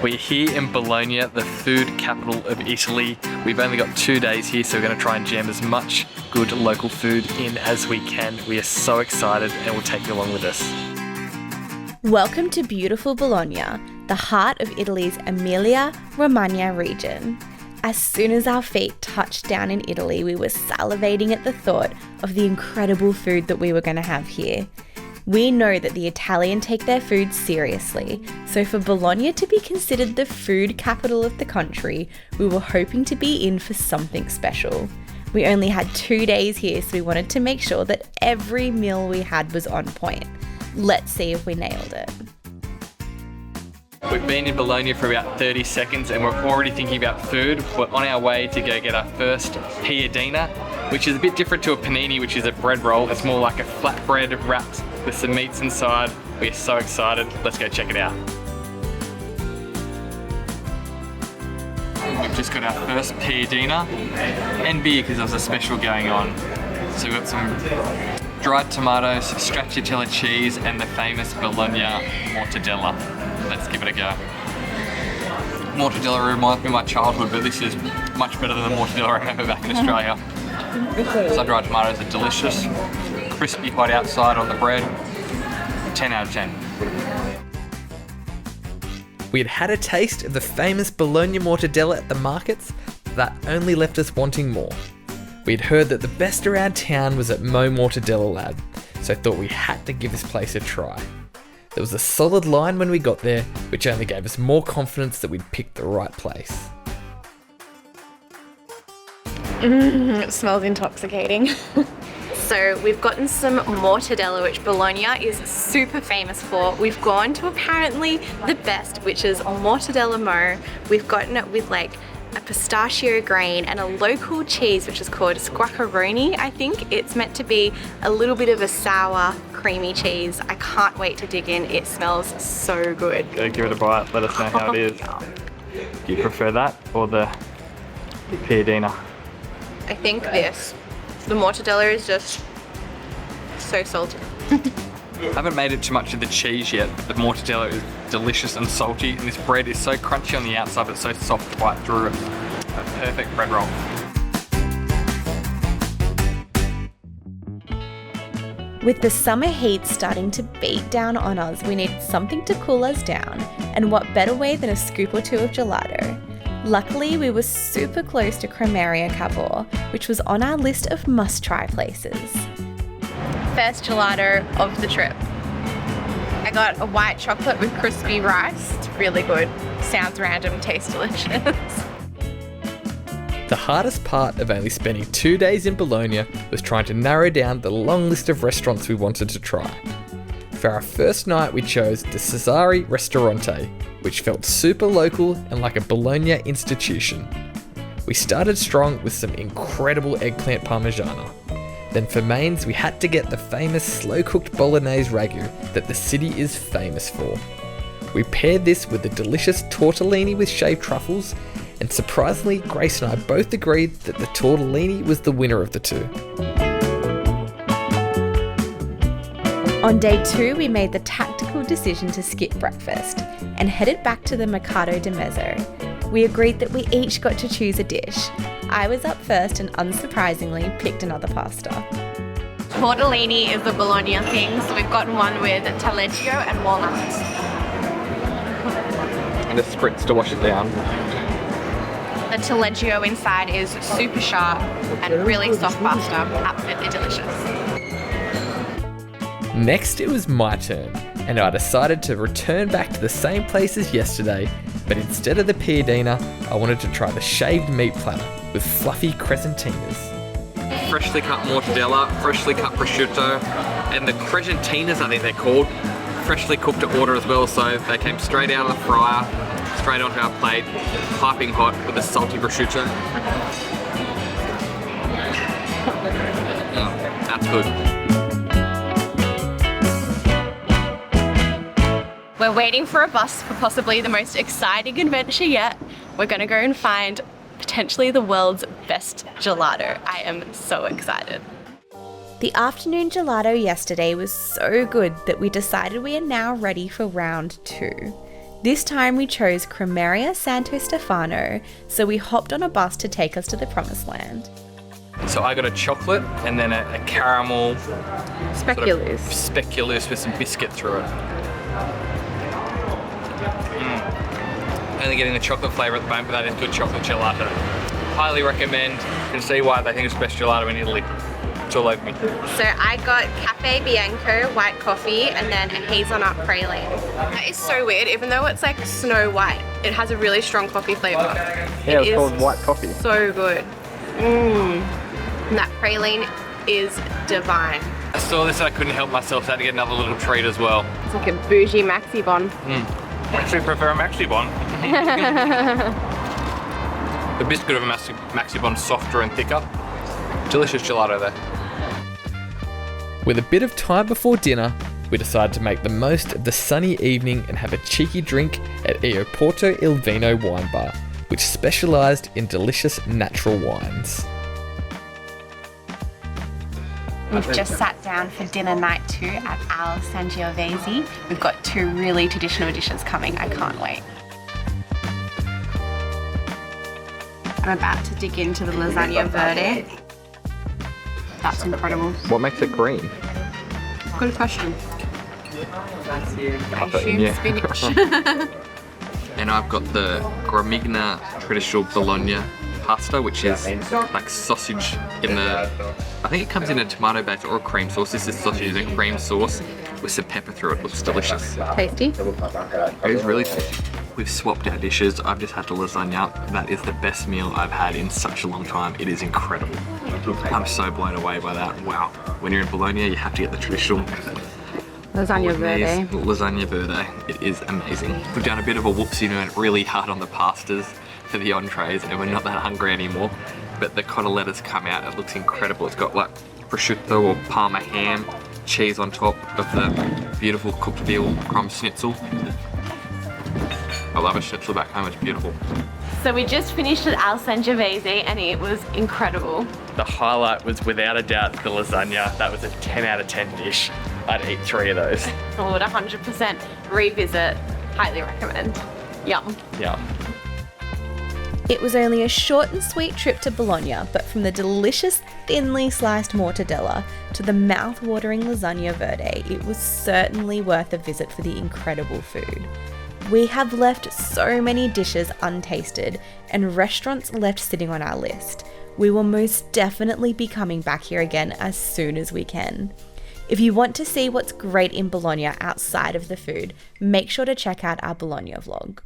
We're here in Bologna, the food capital of Italy. We've only got 2 days here, so we're going to try and jam as much good local food in as we can. We are so excited and we'll take you along with us. Welcome to beautiful Bologna, the heart of Italy's Emilia-Romagna region. As soon as our feet touched down in Italy, we were salivating at the thought of the incredible food that we were going to have here. We know that the Italian take their food seriously, so for Bologna to be considered the food capital of the country, we were hoping to be in for something special. We only had 2 days here, so we wanted to make sure that every meal we had was on point. Let's see if we nailed it. We've been in Bologna for about 30 seconds and we're already thinking about food. We're on our way to go get our first piadina, which is a bit different to a panini, which is a bread roll. It's more like a flatbread wrapped with some meats inside. We're so excited. Let's go check it out. We've just got our first piadina and beer because there's a special going on. So we've got some dried tomatoes, stracciatella cheese, and the famous Bologna mortadella. Let's give it a go. Mortadella reminds me of my childhood, but this is much better than the mortadella I remember back in Australia. Sun-dried tomatoes are delicious, crispy hot outside on the bread. 10 out of 10. We had had a taste of the famous Bologna mortadella at the markets, but that only left us wanting more. We had heard that the best around town was at Mortadella Lab, so thought we had to give this place a try. There was a solid line when we got there, which only gave us more confidence that we'd picked the right place. It smells intoxicating. So we've gotten some mortadella, which Bologna is super famous for. We've gone to apparently the best, which is mortadella mo. We've gotten it with like a pistachio grain and a local cheese which is called squaccaroni, I think. It's meant to be a little bit of a sour, creamy cheese. I can't wait to dig in. It smells so good. Go give it a bite, let us know how it is. Do you prefer that or the piadina? I think this. The mortadella is just so salty. I haven't made it too much of the cheese yet, but the mortadella is delicious and salty, and this bread is so crunchy on the outside but so soft right through it. A perfect bread roll. With the summer heat starting to beat down on us, we needed something to cool us down, and what better way than a scoop or two of gelato? Luckily, we were super close to Cremeria Cavour, which was on our list of must-try places. First gelato of the trip. I got a white chocolate with crispy rice. It's really good. Sounds random, tastes delicious. The hardest part of only spending 2 days in Bologna was trying to narrow down the long list of restaurants we wanted to try. For our first night, we chose the Cesari Restaurant, which felt super local and like a Bologna institution. We started strong with some incredible eggplant parmigiana. Then for mains, we had to get the famous slow-cooked bolognese ragu that the city is famous for. We paired this with the delicious tortellini with shaved truffles, and surprisingly, Grace and I both agreed that the tortellini was the winner of the two. On day 2, we made the tactical decision to skip breakfast and headed back to the Mercato di Mezzo. We agreed that we each got to choose a dish. I was up first and unsurprisingly picked another pasta. Tortellini is the Bologna thing, so we've gotten one with taleggio and walnuts. And a spritz to wash it down. The taleggio inside is super sharp and really soft pasta. Absolutely delicious. Next, it was my turn, and I decided to return back to the same place as yesterday, but instead of the piadina, I wanted to try the shaved meat platter with fluffy crescentinas. Freshly cut mortadella, freshly cut prosciutto, and the crescentinas, I think they're called, freshly cooked to order as well, so they came straight out of the fryer, straight onto our plate, piping hot with the salty prosciutto. Oh, that's good. We're waiting for a bus for possibly the most exciting adventure yet. We're gonna go and find potentially the world's best gelato. I am so excited. The afternoon gelato yesterday was so good that we decided we are now ready for round 2. This time we chose Cremeria Santo Stefano, so we hopped on a bus to take us to the promised land. So I got a chocolate and then a caramel Speculoos. speculoos with some biscuit through it. Only getting the chocolate flavour at the moment, but that is good chocolate gelato. Highly recommend. You can see why they think it's the best gelato in Italy. It's all over me. So I got Cafe Bianco white coffee and then a hazelnut praline. That is so weird. Even though it's like snow white, it has a really strong coffee flavour. Yeah, it's called white coffee. So good. And that praline is divine. I saw this and I couldn't help myself, so I had to get another little treat as well. It's like a bougie maxi bon. I actually prefer a maxi bon. The biscuit of a maxi bon softer and thicker. Delicious gelato there. With a bit of time before dinner, we decided to make the most of the sunny evening and have a cheeky drink at Porto Il Vino wine bar, which specialised in delicious natural wines. We've just sat down for dinner night 2 at our Sangiovese. We've got 2 really traditional dishes coming. I can't wait. I'm about to dig into the lasagna verde. That's incredible. What makes it green? Good question. I assume spinach. And I've got the Gramigna traditional Bologna pasta, which is like sausage in the, I think it comes in a tomato base or a cream sauce. This is sausage in a cream sauce with some pepper through it. Looks delicious. Tasty. It is really tasty. We've swapped our dishes. I've just had the lasagna. That is the best meal I've had in such a long time. It is incredible. I'm so blown away by that. Wow. When you're in Bologna, you have to get the traditional Lasagna verde. Lasagna verde. It is amazing. We've done a bit of a whoopsie and went really hard on the pastas for the entrees, and we're not that hungry anymore. But the coteletta's come out. It looks incredible. It's got like prosciutto or Parma ham, cheese on top of the beautiful cooked veal crumb schnitzel. I love a schnitzel back home. It's beautiful. So we just finished at our Sangiovese and it was incredible. The highlight was without a doubt the lasagna. That was a 10 out of 10 dish. I'd eat 3 of those. I would 100% revisit. Highly recommend. Yum. Yeah. It was only a short and sweet trip to Bologna, but from the delicious thinly sliced mortadella to the mouth-watering lasagna verde, it was certainly worth a visit for the incredible food. We have left so many dishes untasted and restaurants left sitting on our list. We will most definitely be coming back here again as soon as we can. If you want to see what's great in Bologna outside of the food, make sure to check out our Bologna vlog.